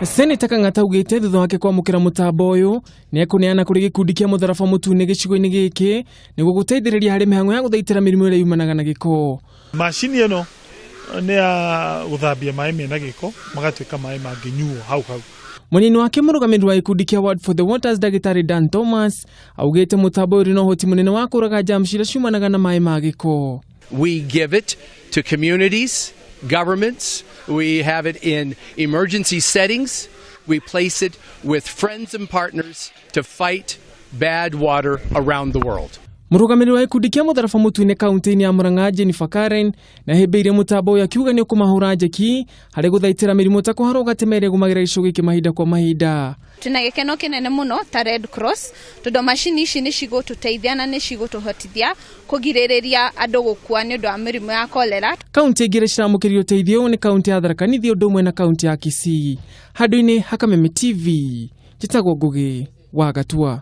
Seneta Kang'ata ugite thutha wake kwamukira Mutambo uyu ni ekuneana kuri Gikundi kia mutharaba mutune gicigo-ini giki niguo guteithiriria hari mihango ya guthaitira mirimu iria yumanaga na giko. Mashini eno ni ya guthambia maaĩ mena giko magatuika maaĩ manginyuo hau. Munini wake murugamiri wa Gikundi kia Ward for the Waters Dagitari Dan Thomas augite Mutambo uri no hoti munene wa kuraga jamshi iria ciumanaga na maaĩ ma giko. We give it to communities, governments. We have it in emergency settings. We place it with friends and partners to fight bad water around the world. Murugamiri wa Gikundi kia mutharaba mutune kaunti-ini ya Murang'a na hebeire Mutambo ya kiuga ni kumahura njeki hari guthaitira mirimu ta kuhara ugatemere gumagira gico giki mahinda kwa mahinda. Tuna gikeno kinene muno ta Red Cross tondu mashini ici ni cigututeithia na ni cigutuhotithia kugiririria andu gukua ni undu wa mirimu ya kolera. Kaunti ingire ciramukiririo uteithio ni kaunti ya Tharaka Nithi undu umwe na kaunti ya Kisii. Handu-ini ha Kameme TV, njitagwo Ngugi wa Gatua.